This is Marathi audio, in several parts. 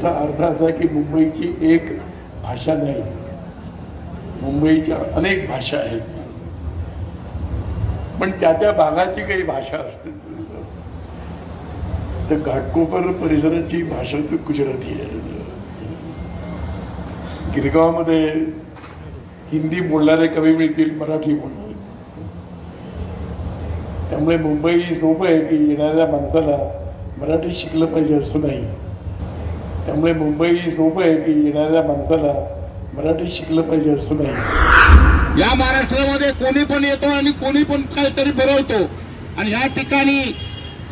याचा अर्थ असा की मुंबईची एक भाषा नाही, मुंबईच्या अनेक भाषा आहेत, पण त्या त्या भागाची काही भाषा असते. तर घाटकोपर परिसराची भाषा तर गुजराती आहे. गिरगावमध्ये हिंदी बोलणारे कमी मिळतील, मराठी बोलणारे. त्यामुळे मुंबई सोपं आहे की येणाऱ्या माणसाला मराठी शिकलं पाहिजे असं नाही. त्यामुळे मुंबई सोपं आहे की येणाऱ्या माणसाला मराठी शिकलं पाहिजे असं नाही. या महाराष्ट्रामध्ये कोणी पण येतो आणि कोणी पण काहीतरी बरवतो आणि या ठिकाणी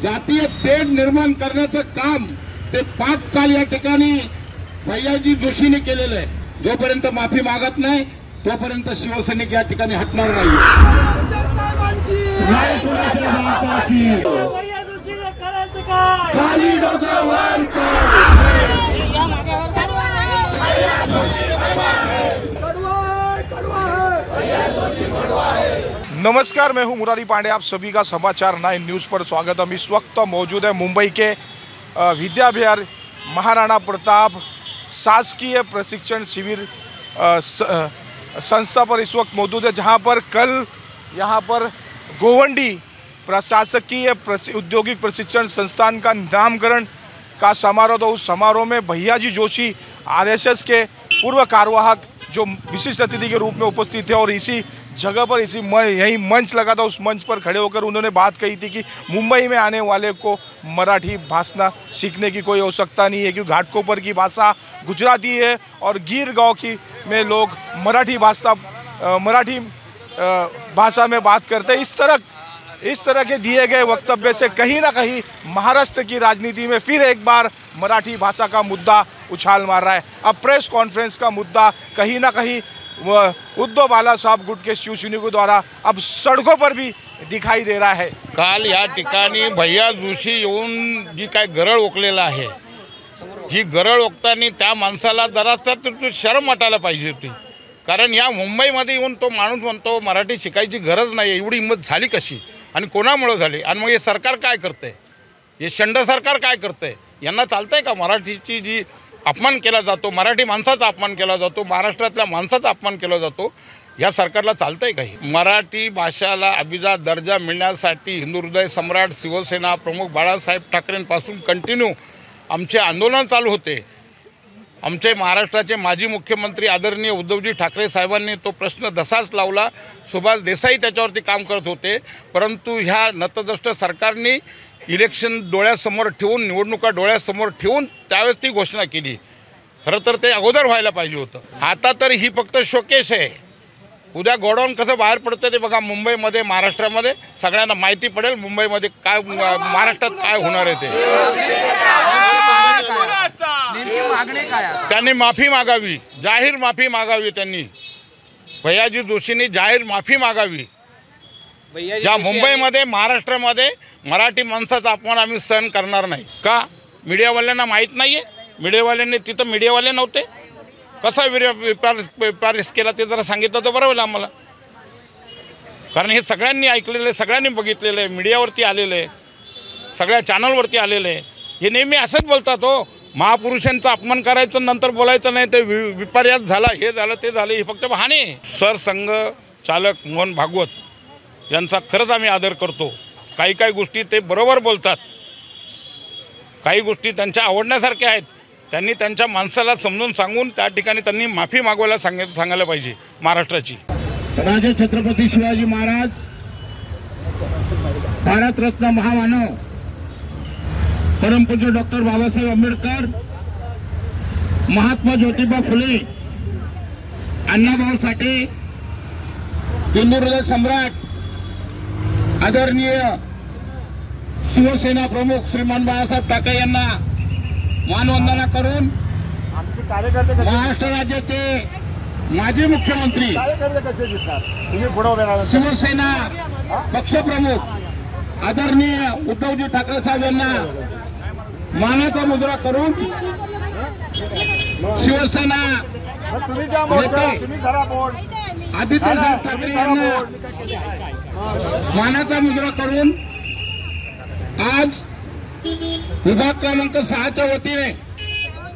जातीय तेढ निर्माण करण्याचं काम ते पाककाल या ठिकाणी भैयाजी जोशीने केलेलं आहे. जोपर्यंत माफी मागत नाही तोपर्यंत शिवसैनिक या ठिकाणी हटणार नाही. नमस्कार, मैं हूं मुरारी पांडे। आप सभी का समाचार 9 न्यूज़ पर स्वागत। हम इस वक्त मौजूद है मुंबई के विद्या विहार महाराणा प्रताप शासकीय प्रशिक्षण शिविर संस्था पर इस वक्त मौजूद है, जहां पर कल यहां पर गोवंडी प्रशासकीय औद्योगिक प्रशिक्षण संस्थान का नामकरण का समारोह था। उस समारोह में भैयाजी जोशी आरएसएस के पूर्व कार्यवाहक जो विशिष्ट अतिथि के रूप में उपस्थित थे और इसी जगह पर यही मंच लगा था। उस मंच पर खड़े होकर उन्होंने बात कही थी कि मुंबई में आने वाले को मराठी भाषा सीखने की कोई आवश्यकता नहीं है, क्योंकि घाटकोपर की भाषा गुजराती है और गिर गांव की में लोग मराठी भाषा में बात करते हैं। इस तरह के दिए गए वक्तव्य से कहीं ना कहीं महाराष्ट्र की राजनीति में फिर एक बार मराठी भाषा का मुद्दा उछाल मार रहा है। अब प्रेस कॉन्फ्रेंस का मुद्दा कहीं ना कहीं उद्धव बाळासाहेब गुट के शिवसैनिकों द्वारा अब सड़कों पर भी दिखाई दे रहा है। काल या ठिकाणी भैया जोशी येऊन जी काय गरळ ओकलेला आहे, ही गरळ ओकताना त्या माणसाला जरासा तर शरम वाटायला पाहिजे होती. कारण या मुंबईमध्ये येऊन तो माणूस म्हणतो मराठी शिकायची गरज नाही. एवढी हिंमत झाली कशी आणि कोणामुळे झाली? आणि मग हे सरकार काय करते? हे शंड सरकार काय करते? यांना चालतंय का? मराठीची जी अपमान केला जातो, मराठी माणसाचा अपमान केला जातो, महाराष्ट्रातल्या माणसाचा अपमान केला जातो, या सरकारला चालतंय का? मराठी भाषेला अभिजात दर्जा मिळण्यासाठी हिंदू हृदय सम्राट शिवसेना प्रमुख बाळासाहेब ठाकरेंपासून कंटिन्यू आमचे आंदोलन चालू होते. आमचे महाराष्ट्राचे माजी मुख्यमंत्री आदरणीय उद्धवजी ठाकरे साहेबांनी तो प्रश्न तसाच लावला. सुभाष देसाई त्याच्यावरती काम करत होते, परंतु ह्या नतद्रष्ट सरकारने इलेक्शन डोळ्यासमोर ठेवून, निवडणुका डोळ्यासमोर ठेवून त्यावेळेस ती घोषणा केली. खरं तर ते अगोदर व्हायला पाहिजे होतं. आता तर ही फक्त शोकेस आहे. उद्या गोडाऊन कसं बाहेर पडतं ते बघा. मुंबईमध्ये, महाराष्ट्रामध्ये सगळ्यांना माहिती पडेल मुंबईमध्ये काय, महाराष्ट्रात काय होणार आहे ते. त्यांनी माफी मागावी, जाहीर माफी मागावी. त्यांनी भैयाजी जोशींनी जाहीर माफी मागावी. या मुंबईमध्ये, महाराष्ट्रामध्ये मराठी माणसाचा अपमान आम्ही सहन करणार नाही. का? मीडियावाल्यांना माहीत नाही आहे? मीडियावाल्यांनी तिथं मीडियावाले नव्हते? कसा व्यापार केला ते जरा सांगितलं तर बरं होईल आम्हाला. कारण हे सगळ्यांनी ऐकलेलं आहे, सगळ्यांनी बघितलेलं आहे, मीडियावरती आलेलं आहे, सगळ्या चॅनलवरती आलेलं आहे. हे नेहमी असंच बोलतात, हो महापुरुषांचा अपमान करायचं नंतर बोलायचं नाही, ते विपर्यास झाला, हे झालं, ते झालं, हे फक्त बहाणे. सरसंघ चालक मोहन भागवत यांचा खरंच आम्ही आदर करतो. काही गोष्टी ते बरोबर बोलतात, काही गोष्टी त्यांच्या आवडण्यासारख्या आहेत. त्यांनी त्यांच्या माणसाला समजून सांगून त्या ठिकाणी त्यांनी माफी मागवायला सांगायला पाहिजे महाराष्ट्राची. राजे छत्रपती शिवाजी महाराज, भारतरत्न महामानव परमपूज्य डॉक्टर बाबासाहेब आंबेडकर, महात्मा ज्योतिबा फुले, अण्णाभाऊ साठे, हिंदू हृदय सम्राट आदरणीय शिवसेना प्रमुख श्रीमान बाळासाहेब ठाकरे यांना मानवंदना करून महाराष्ट्र राज्याचे माजी मुख्यमंत्री, शिवसेना पक्षप्रमुख आदरणीय उद्धवजी ठाकरे साहेब यांना मानाचा मुद्रा करून शिवसेना आदित्यसाहेब ठाकरे यांना मानाचा मुद्रा करून आज विभाग क्रमांक 6च्या वतीने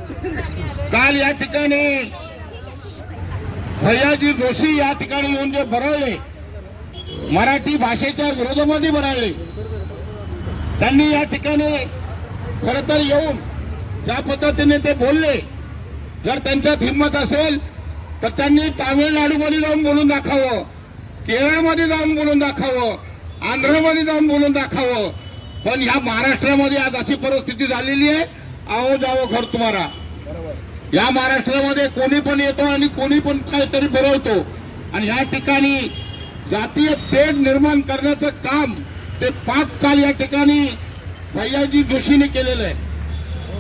काल या ठिकाणी भैयाजी जोशी या ठिकाणी येऊन जे बरळले, मराठी भाषेच्या विरोधामध्ये बरळले, त्यांनी या ठिकाणी खरं तर येऊन ज्या पद्धतीने ते बोलले, जर त्यांच्यात हिंमत असेल तर त्यांनी तामिळनाडूमध्ये जाऊन बोलून दाखवावं, केरळमध्ये जाऊन बोलून दाखवावं, आंध्रमध्ये जाऊन बोलून दाखवावं. पण ह्या महाराष्ट्रामध्ये आज अशी परिस्थिती झालेली आहे, आओ जाओ घर तुम्हारा. या महाराष्ट्रामध्ये कोणी पण येतो आणि कोणी पण काहीतरी बोलवतो आणि या ठिकाणी जातीय तेढ निर्माण करण्याचं काम ते काल या ठिकाणी भैयाजी जोशीने केलेलं आहे.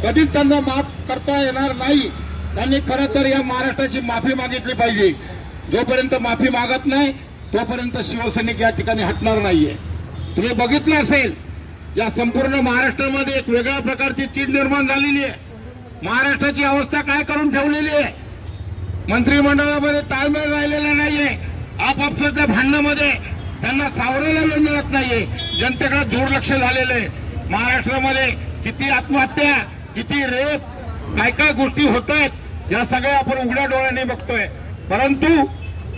कधीच त्यांना माफ करता येणार नाही. त्यांनी खरं तर या महाराष्ट्राची माफी मागितली पाहिजे. जोपर्यंत माफी मागत नाही तोपर्यंत शिवसैनिक या ठिकाणी हटणार नाहीये. तुम्ही बघितलं असेल या संपूर्ण महाराष्ट्रामध्ये एक वेगळ्या प्रकारची चीड निर्माण झालेली आहे. महाराष्ट्राची अवस्था काय करून ठेवलेली आहे. मंत्रिमंडळामध्ये ताळमेळ राहिलेला नाहीये. आपापसाच्या भांडणामध्ये त्यांना सावरायला वेळ मिळत नाहीये. जनतेकडे दुर्लक्ष झालेलं आहे. महाराष्ट्रामध्ये किती आत्महत्या, किती रेप, काय काय गोष्टी होत आहेत या सगळ्या आपण उघड्या डोळ्याने बघतोय. परंतु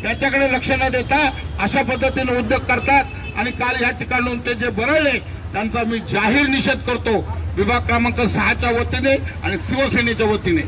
त्याच्याकडे लक्ष न देता अशा पद्धतीने उद्योग करतात आणि काल या ठिकाणून ते जे बरळले त्यांचा मी जाहीर निषेध करतो विभाग क्रमांक 6च्या वतीने आणि शिवसेनेच्या वतीने.